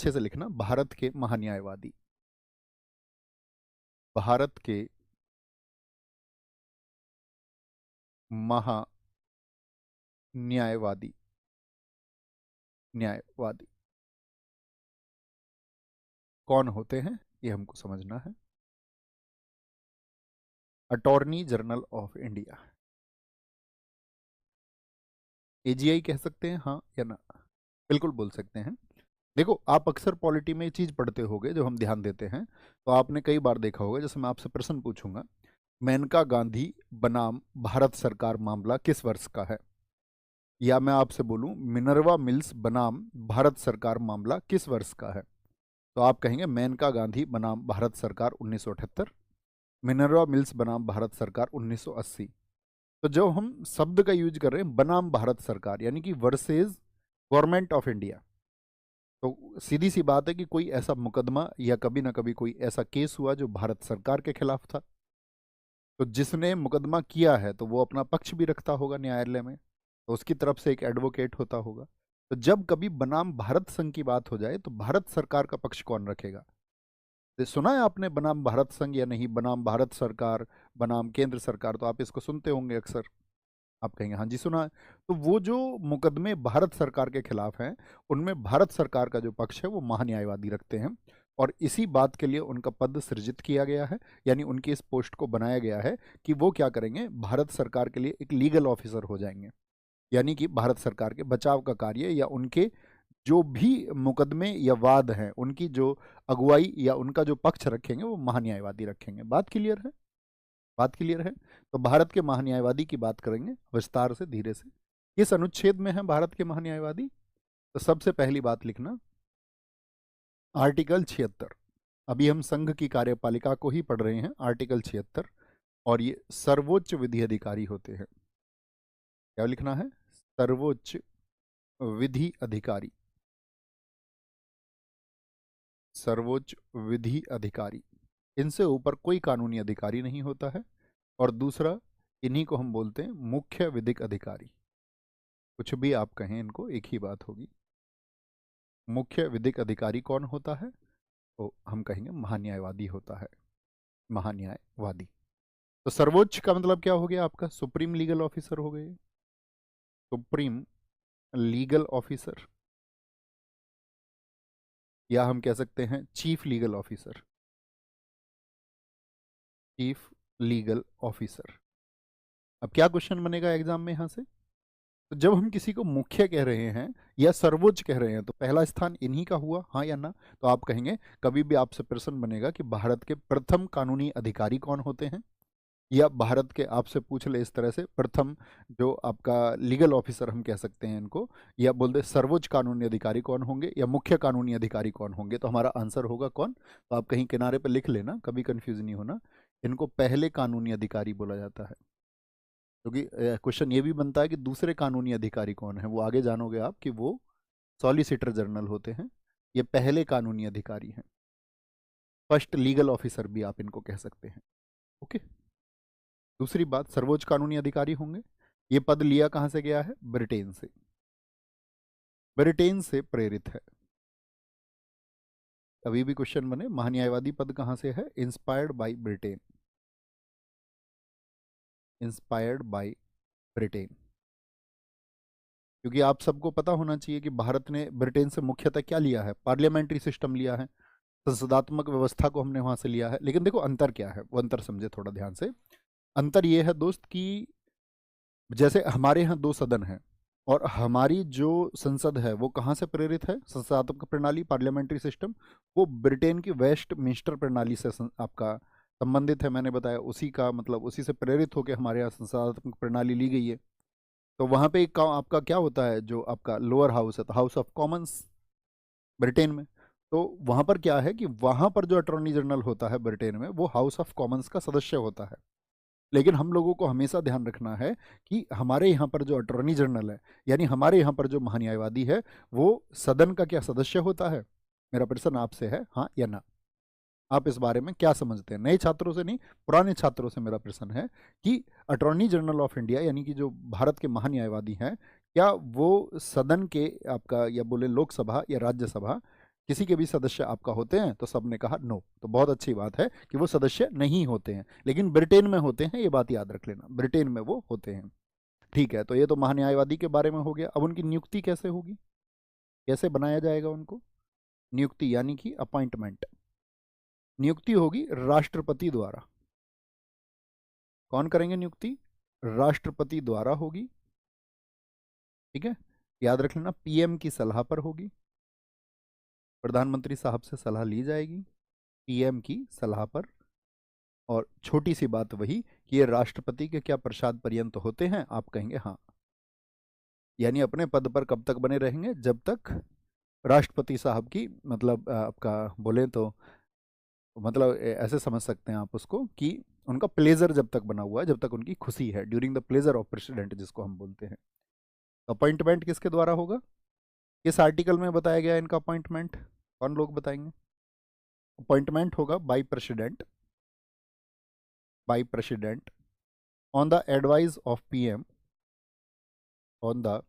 अच्छे से लिखना, भारत के महान्यायवादी, भारत के महान्यायवादी, न्यायवादी कौन होते हैं ये हमको समझना है। Attorney general of India, AGI कह सकते हैं, हाँ या ना? बिल्कुल बोल सकते हैं। देखो, आप अक्सर पॉलिटी में ये चीज पढ़ते होगे, जो हम ध्यान देते हैं, तो आपने कई बार देखा होगा, जैसे मैं आपसे प्रश्न पूछूंगा, मेनका गांधी बनाम भारत सरकार मामला किस वर्ष का है? या मैं आपसे बोलूं, मिनर्वा मिल्स बनाम भारत सरकार मामला किस वर्ष का है? तो आप कहेंगे मेनका गांधी बनाम भारत सरकार 1978, मिनर्वा मिल्स बनाम भारत सरकार 1980। तो जब हम शब्द का यूज कर रहे हैं बनाम भारत सरकार, यानी कि वर्सेज गवर्नमेंट ऑफ इंडिया, तो सीधी सी बात है कि कोई ऐसा मुकदमा या कभी ना कभी कोई ऐसा केस हुआ जो भारत सरकार के खिलाफ था, तो जिसने मुकदमा किया है तो वो अपना पक्ष भी रखता होगा न्यायालय में, तो उसकी तरफ से एक एडवोकेट होता होगा। तो जब कभी बनाम भारत संघ की बात हो जाए तो भारत सरकार का पक्ष कौन रखेगा? तो सुना है आपने बनाम भारत संघ या नहीं, बनाम भारत सरकार, बनाम केंद्र सरकार, तो आप इसको सुनते होंगे अक्सर। आप कहेंगे हाँ जी सुना है। तो वो जो मुकदमे भारत सरकार के खिलाफ हैं, उनमें भारत सरकार का जो पक्ष है वो महान्यायवादी रखते हैं, और इसी बात के लिए उनका पद सृजित किया गया है, यानी उनकी इस पोस्ट को बनाया गया है कि वो क्या करेंगे, भारत सरकार के लिए एक लीगल ऑफिसर हो जाएंगे, यानी कि भारत सरकार के बचाव का कार्य या उनके जो भी मुकदमे या वाद हैं उनकी जो अगुवाई या उनका जो पक्ष रखेंगे वो महान्यायवादी रखेंगे। बात क्लियर है? बात क्लियर है? तो भारत के महान्यायवादी की बात करेंगे विस्तार से, धीरे से। किस अनुच्छेद में है भारत के महान्यायवादी? तो सबसे पहली बात लिखना, आर्टिकल 76। अभी हम संघ की कार्यपालिका को ही पढ़ रहे हैं, आर्टिकल 76, और ये सर्वोच्च विधि अधिकारी होते हैं। क्या लिखना है? सर्वोच्च विधि अधिकारी, सर्वोच्च विधि अधिकारी। इनसे ऊपर कोई कानूनी अधिकारी नहीं होता है। और दूसरा, इन्हीं को हम बोलते हैं मुख्य विधिक अधिकारी। कुछ भी आप कहें, इनको एक ही बात होगी। मुख्य विधिक अधिकारी कौन होता है? तो हम कहेंगे महान्यायवादी होता है, महान्यायवादी। तो सर्वोच्च का मतलब क्या हो गया आपका? सुप्रीम लीगल ऑफिसर हो गए, सुप्रीम लीगल ऑफिसर, या हम कह सकते हैं chief legal officer, chief legal officer. अब क्या क्वेश्चन बनेगा एग्जाम में यहां से? तो जब हम किसी को मुख्य कह रहे हैं या सर्वोच्च कह रहे हैं तो पहला स्थान इन्हीं का हुआ, हाँ या ना? तो आप कहेंगे, कभी भी आपसे प्रश्न बनेगा कि भारत के प्रथम कानूनी अधिकारी कौन होते हैं, या भारत के आपसे पूछ ले इस तरह से, प्रथम जो आपका लीगल ऑफिसर हम कह सकते हैं इनको, या बोल दे सर्वोच्च कानूनी अधिकारी कौन होंगे या मुख्य कानूनी अधिकारी कौन होंगे, तो हमारा आंसर होगा कौन? तो आप कहीं किनारे पर लिख लेना, कभी कंफ्यूज नहीं होना। इनको पहले कानूनी अधिकारी बोला जाता है, क्योंकि क्वेश्चन ये भी बनता है कि दूसरे कानूनी अधिकारी कौन है, वो आगे जानोगे आप कि वो सॉलिसिटर जनरल होते हैं। ये पहले कानूनी अधिकारी हैं, फर्स्ट लीगल ऑफिसर भी आप इनको कह सकते हैं। ओके। दूसरी बात, सर्वोच्च कानूनी अधिकारी होंगे। ये पद लिया कहाँ से गया है? ब्रिटेन से, ब्रिटेन से प्रेरित है। अभी भी क्वेश्चन बने, महान्यायवादी पद कहाँ से है? Inspired by Britain, inspired by Britain. क्योंकि आप सबको पता होना चाहिए कि भारत ने ब्रिटेन से मुख्यतः क्या लिया है? पार्लियामेंट्री सिस्टम लिया है, संसदात्मक व्यवस्था को हमने वहां से लिया है। लेकिन देखो अंतर क्या है, वो अंतर समझे थोड़ा ध्यान से। अंतर ये है दोस्त कि जैसे हमारे यहाँ दो सदन हैं, और हमारी जो संसद है वो कहाँ से प्रेरित है? संसदात्मक प्रणाली, पार्लियामेंट्री सिस्टम, वो ब्रिटेन की वेस्ट मिंस्टर प्रणाली से आपका संबंधित है। मैंने बताया उसी का मतलब, उसी से प्रेरित होकर हमारे यहाँ संसदात्मक प्रणाली ली गई है। तो वहाँ पे एक आपका क्या होता है, जो आपका लोअर हाउस है, तो हाउस ऑफ कॉमन्स ब्रिटेन में। तो वहाँ पर क्या है कि वहाँ पर जो अटॉर्नी जनरल होता है ब्रिटेन में, वो हाउस ऑफ कॉमन्स का सदस्य होता है। लेकिन हम लोगों को हमेशा ध्यान रखना है कि हमारे यहाँ पर जो अटॉर्नी जनरल है, यानी हमारे यहाँ पर जो महान्यायवादी है, वो सदन का क्या सदस्य होता है? मेरा प्रश्न आपसे है, हाँ या ना? आप इस बारे में क्या समझते हैं? नए छात्रों से नहीं, पुराने छात्रों से मेरा प्रश्न है कि अटॉर्नी जनरल ऑफ इंडिया, यानी कि जो भारत के महान्यायवादी हैं, क्या वो सदन के आपका, या बोले लोकसभा या राज्यसभा, किसी के भी सदस्य आपका होते हैं? तो सबने कहा नो। तो बहुत अच्छी बात है कि वो सदस्य नहीं होते हैं, लेकिन ब्रिटेन में होते हैं, ये बात याद रख लेना, ब्रिटेन में वो होते हैं। ठीक है, तो ये तो महान्यायवादी के बारे में हो गया। अब उनकी नियुक्ति कैसे होगी, कैसे बनाया जाएगा उनको? नियुक्ति यानी कि अपॉइंटमेंट। नियुक्ति होगी राष्ट्रपति द्वारा। कौन करेंगे नियुक्ति? राष्ट्रपति द्वारा होगी। ठीक है, याद रख लेना, पीएम की सलाह पर होगी, प्रधानमंत्री साहब से सलाह ली जाएगी पीएम की सलाह पर। और छोटी सी बात वही कि ये राष्ट्रपति के क्या प्रसाद पर्यंत होते हैं? आप कहेंगे हाँ। यानी अपने पद पर कब तक बने रहेंगे? जब तक राष्ट्रपति साहब की, मतलब आपका बोले तो मतलब ऐसे समझ सकते हैं आप उसको कि उनका प्लेजर जब तक बना हुआ है, जब तक उनकी खुशी है, during the pleasure of president जिसको हम बोलते हैं। अपॉइंटमेंट किसके द्वारा होगा? किस आर्टिकल में बताया गया इनका अपॉइंटमेंट? कौन लोग बताएंगे? अपॉइंटमेंट होगा by president, by president on the advice of PM, on the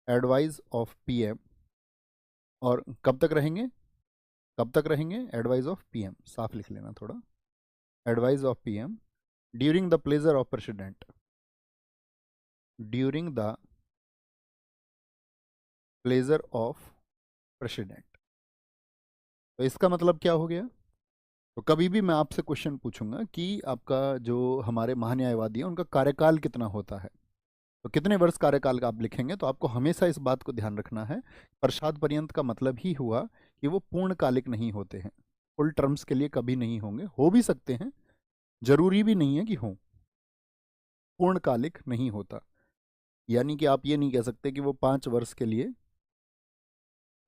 advice of PM. और कब तक रहेंगे? कब तक रहेंगे? एडवाइस ऑफ पीएम, साफ लिख लेना थोड़ा, advice of PM during the pleasure of president, during the pleasure of president. तो इसका मतलब क्या हो गया? तो कभी भी मैं आपसे क्वेश्चन पूछूंगा कि आपका जो हमारे महान्यायवादी है उनका कार्यकाल कितना होता है, तो कितने वर्ष कार्यकाल का आप लिखेंगे, तो आपको हमेशा इस बात को ध्यान रखना है, प्रसाद पर्यंत का मतलब ही हुआ कि वो पूर्णकालिक नहीं होते हैं, फुल टर्म्स के लिए कभी नहीं होंगे, हो भी सकते हैं, जरूरी भी नहीं है कि हों, पूर्णकालिक नहीं होता। यानी कि आप ये नहीं कह सकते कि वो 5 वर्ष के लिए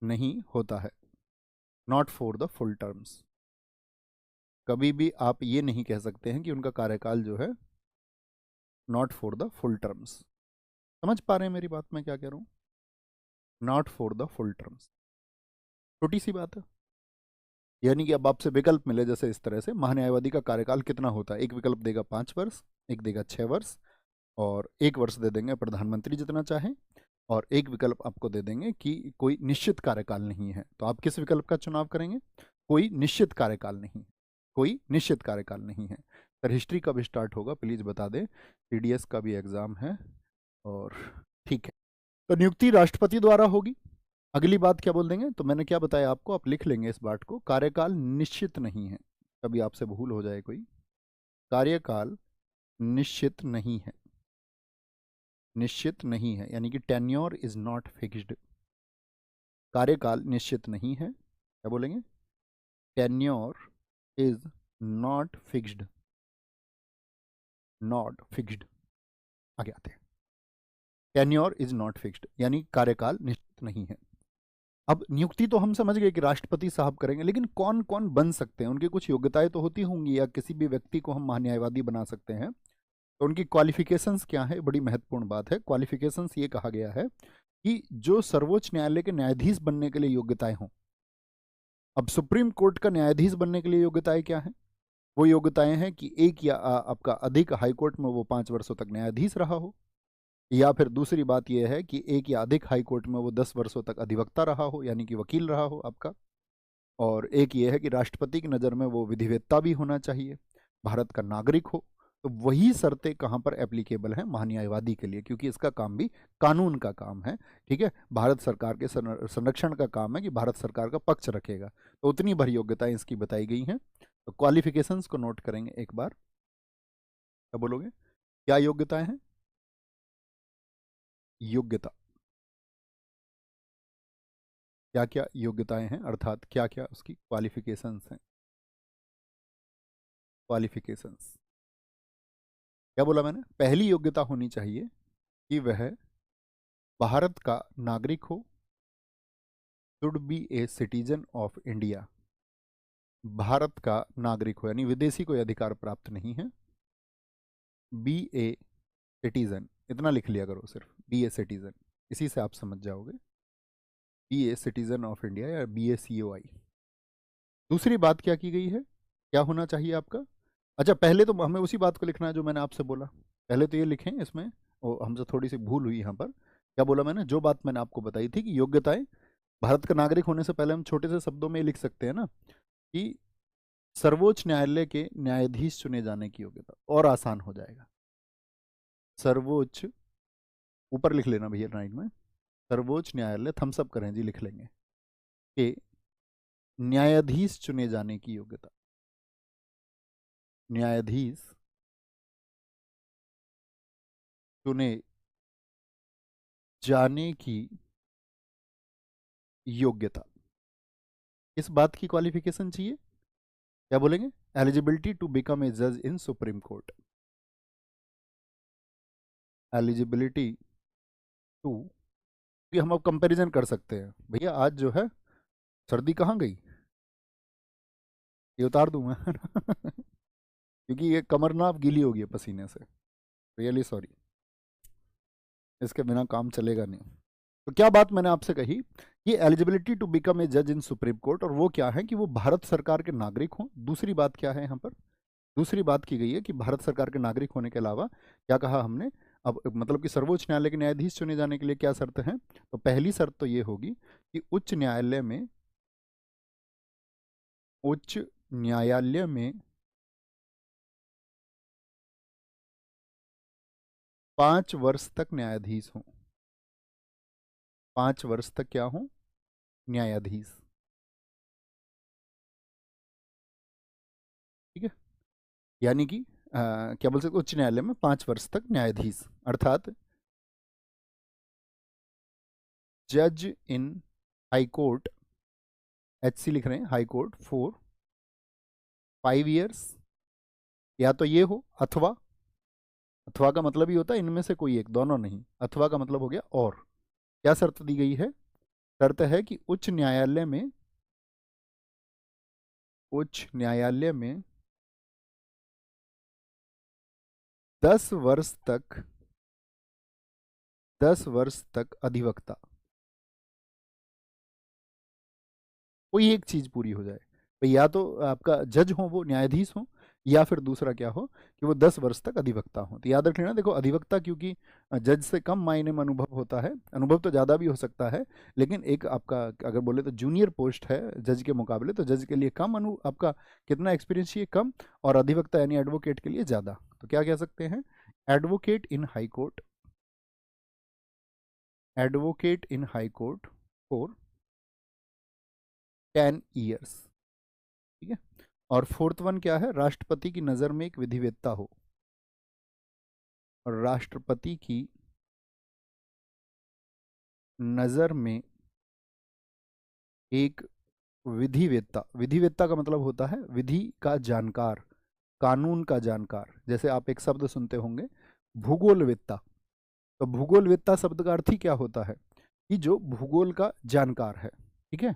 नहीं होता है, not for the full terms. कभी भी आप ये नहीं कह सकते हैं कि उनका कार्यकाल जो है not for the full terms. समझ पा रहे हैं मेरी बात, मैं क्या कह रहा हूँ? Not for the full terms, छोटी सी बात है। यानी कि अब आपसे विकल्प मिले जैसे इस तरह से, महान्यायवादी का कार्यकाल कितना होता है, एक विकल्प देगा 5 वर्ष, एक देगा 6 वर्ष, और एक वर्ष दे देंगे प्रधानमंत्री जितना चाहे, और एक विकल्प आपको दे देंगे कि कोई निश्चित कार्यकाल नहीं है। तो आप किस विकल्प का चुनाव करेंगे? कोई निश्चित कार्यकाल नहीं, कोई निश्चित कार्यकाल नहीं है। सर हिस्ट्री कब स्टार्ट होगा प्लीज़ बता दें, सीडीएस का भी एग्ज़ाम है। और ठीक है, तो नियुक्ति राष्ट्रपति द्वारा होगी। अगली बात क्या बोल देंगे? तो मैंने क्या बताया आपको, आप लिख लेंगे इस बात को, कार्यकाल निश्चित नहीं है। कभी आपसे भूल हो जाए कोई, कार्यकाल निश्चित नहीं है, निश्चित नहीं है, यानी कि टेन्योर इज नॉट फिक्स्ड। कार्यकाल निश्चित नहीं है, क्या बोलेंगे? Tenure is not fixed, not fixed. आगे आते हैं, टेन्योर इज नॉट फिक्स्ड यानी कार्यकाल निश्चित नहीं है। अब नियुक्ति तो हम समझ गए कि राष्ट्रपति साहब करेंगे, लेकिन कौन कौन बन सकते हैं? उनकी कुछ योग्यताएं तो होती होंगी, या किसी भी व्यक्ति को हम महान्यायवादी बना सकते हैं, तो उनकी क्वालिफिकेशंस क्या है? बड़ी महत्वपूर्ण बात है। क्वालिफिकेशंस ये कहा गया है कि जो सर्वोच्च न्यायालय के न्यायाधीश बनने के लिए योग्यताएं हों। अब सुप्रीम कोर्ट का न्यायाधीश बनने के लिए योग्यताएं क्या हैं? वो योग्यताएं हैं कि एक या आपका अधिक हाईकोर्ट में वो 5 वर्षों तक न्यायाधीश रहा हो, या फिर दूसरी बात यह है कि एक या अधिक हाईकोर्ट में वो 10 वर्षों तक अधिवक्ता रहा हो, यानी कि वकील रहा हो आपका। और एक ये है कि राष्ट्रपति की नज़र में वो विधिवेत्ता भी होना चाहिए, भारत का नागरिक हो। तो वही शर्तें कहाँ पर एप्लीकेबल हैं? महान्यायवादी के लिए, क्योंकि इसका काम भी कानून का काम है। ठीक है, भारत सरकार के संरक्षण का काम है कि भारत सरकार का पक्ष रखेगा। तो उतनी भर योग्यताएं इसकी बताई गई हैं। तो क्वालिफिकेशंस को नोट करेंगे एक बार, क्या बोलोगे? क्या योग्यताएं हैं? योग्यता, क्या क्या योग्यताएं हैं, अर्थात क्या क्या उसकी क्वालिफिकेशंस हैं? क्वालिफिकेशंस क्या बोला मैंने? पहली योग्यता होनी चाहिए कि वह भारत का नागरिक हो, should be a citizen of India. Bharat का नागरिक हो, यानी विदेशी कोई अधिकार प्राप्त नहीं है। बी ए सिटीजन, इतना लिख लिया करो सिर्फ, बी ए सिटीजन, इसी से आप समझ जाओगे, be a citizen of India या be a C O I. दूसरी बात क्या की गई है, क्या होना चाहिए आपका? अच्छा, पहले तो हमें उसी बात को लिखना है जो मैंने आपसे बोला, पहले तो ये लिखें इसमें, वो हमसे थोड़ी सी भूल हुई यहाँ पर। क्या बोला मैंने? जो बात मैंने आपको बताई थी कि योग्यताएं भारत का नागरिक होने से पहले हम छोटे से शब्दों में ये लिख सकते हैं ना कि सर्वोच्च न्यायालय के न्यायाधीश चुने जाने की योग्यता, और आसान हो जाएगा। सर्वोच्च, ऊपर लिख लेना भैया लाइन में, सर्वोच्च न्यायालय, थम्स अप करें जी, लिख लेंगे, कि न्यायाधीश चुने जाने की योग्यता, न्यायाधीश चुने जाने की योग्यता। इस बात की क्वालिफिकेशन चाहिए, क्या बोलेंगे? एलिजिबिलिटी टू बिकम ए जज इन सुप्रीम कोर्ट, एलिजिबिलिटी टू, कि हम अब कंपैरिजन कर सकते हैं। भैया आज जो है सर्दी कहाँ गई, ये उतार दूं मैं क्योंकि ये कमर ना अब गीली हो गई है पसीने से, रियली सॉरी, इसके बिना काम चलेगा नहीं। तो क्या बात मैंने आपसे कही, ये एलिजिबिलिटी टू बिकम ए जज इन सुप्रीम कोर्ट, और वो क्या है कि वो भारत सरकार के नागरिक हों। दूसरी बात क्या है यहाँ पर, दूसरी बात की गई है कि भारत सरकार के नागरिक होने के अलावा क्या कहा हमने, अब मतलब कि सर्वोच्च न्यायालय के न्यायाधीश चुने जाने के लिए क्या शर्त है, तो पहली शर्त तो ये होगी कि उच्च न्यायालय में, उच्च न्यायालय में 5 वर्ष तक न्यायाधीश हों, 5 वर्ष तक क्या हों, न्यायाधीश, ठीक है। यानी कि क्या बोल सकते, उच्च न्यायालय में 5 वर्ष तक न्यायाधीश, अर्थात जज इन हाई कोर्ट, HC लिख रहे हैं, हाई कोर्ट फॉर 5 ईयर्स, या तो ये हो, अथवा, अथवा का मतलब ही होता है इनमें से कोई एक, दोनों नहीं, अथवा का मतलब हो गया और। क्या शर्त दी गई है, शर्त है कि उच्च न्यायालय में, उच्च न्यायालय में 10 वर्ष तक, 10 वर्ष तक अधिवक्ता, कोई एक चीज पूरी हो जाए भाई, या तो आपका जज हो वो न्यायाधीश हो, या फिर दूसरा क्या हो कि वो 10 वर्ष तक अधिवक्ता हो। तो याद रख लेना, देखो अधिवक्ता क्योंकि जज से कम मायने में अनुभव होता है, अनुभव तो ज़्यादा भी हो सकता है, लेकिन एक आपका अगर बोले तो जूनियर पोस्ट है जज के मुकाबले, तो जज के लिए कम आपका कितना एक्सपीरियंस चाहिए, कम, और अधिवक्ता यानी एडवोकेट के लिए ज़्यादा। तो क्या कह सकते हैं, advocate in high court, advocate in high court for 10 years, ठीक है। और फोर्थ वन क्या है, राष्ट्रपति की नज़र में एक विधिवेत्ता हो, और राष्ट्रपति की नज़र में एक विधिवेत्ता, विधिवेत्ता का मतलब होता है विधि का जानकार, कानून का जानकार। जैसे आप एक शब्द सुनते होंगे भूगोलवेत्ता, तो भूगोलवेत्ता शब्द का अर्थ ही क्या होता है कि जो भूगोल का जानकार है, ठीक है,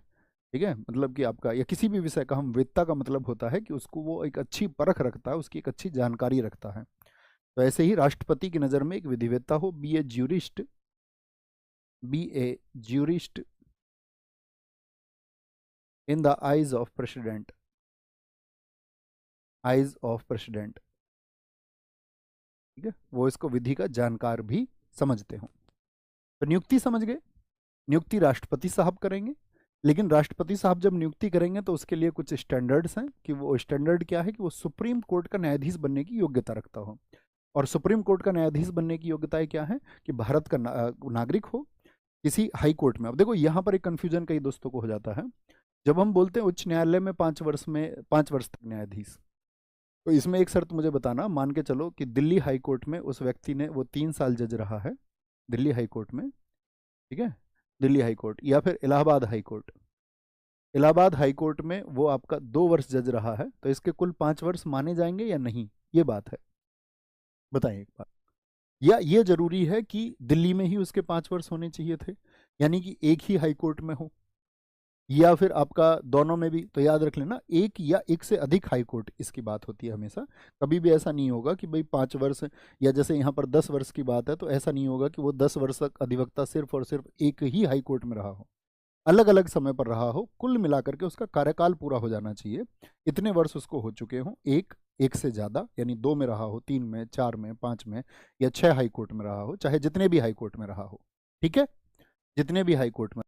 ठीक है, मतलब कि आपका या किसी भी विषय का, हम वेत्ता का मतलब होता है कि उसको वो एक अच्छी परख रखता है, उसकी एक अच्छी जानकारी रखता है। तो ऐसे ही राष्ट्रपति की नज़र में एक विधिवेत्ता हो, be a jurist, be a jurist in the eyes of president, eyes of president, ठीक है, वो इसको विधि का जानकार भी समझते हो। तो नियुक्ति समझ गए, नियुक्ति राष्ट्रपति साहब करेंगे, लेकिन राष्ट्रपति साहब जब नियुक्ति करेंगे तो उसके लिए कुछ स्टैंडर्ड्स हैं, कि वो स्टैंडर्ड क्या है कि वो सुप्रीम कोर्ट का न्यायाधीश बनने की योग्यता रखता हो। और सुप्रीम कोर्ट का न्यायाधीश बनने की योग्यताएं क्या है कि भारत का नागरिक हो, किसी हाई कोर्ट में। अब देखो यहाँ पर एक कंफ्यूजन कई दोस्तों को हो जाता है, जब हम बोलते हैं उच्च न्यायालय में 5 वर्ष में 5 वर्ष तक न्यायाधीश, तो इसमें एक शर्त मुझे बताना, मान के चलो कि दिल्ली हाई कोर्ट में उस व्यक्ति ने वो 3 साल जज रहा है दिल्ली हाई कोर्ट में, ठीक है, दिल्ली हाई कोर्ट, या फिर Allahabad high court, Allahabad high court में वो आपका 2 वर्ष जज रहा है, तो इसके कुल 5 वर्ष माने जाएंगे या नहीं, ये बात है, बताइए एक बात। या ये जरूरी है कि दिल्ली में ही उसके 5 वर्ष होने चाहिए थे, यानी कि एक ही हाई कोर्ट में हो, या फिर आपका दोनों में भी। तो याद रख लेना, एक या एक से अधिक हाई कोर्ट इसकी बात होती है हमेशा, कभी भी ऐसा नहीं होगा कि भाई 5 वर्ष, या जैसे यहाँ पर 10 वर्ष की बात है, तो ऐसा नहीं होगा कि वो 10 वर्ष तक अधिवक्ता सिर्फ और सिर्फ एक ही हाई कोर्ट में रहा हो, अलग अलग समय पर रहा हो, कुल मिलाकर के उसका कार्यकाल पूरा हो जाना चाहिए, इतने वर्ष उसको हो चुके हों, एक से ज़्यादा, यानी 2 में रहा हो, 3 में, 4 में, 5 में, या 6 हाई कोर्ट में रहा हो, चाहे जितने भी हाई कोर्ट में रहा हो, ठीक है, जितने भी हाई कोर्ट में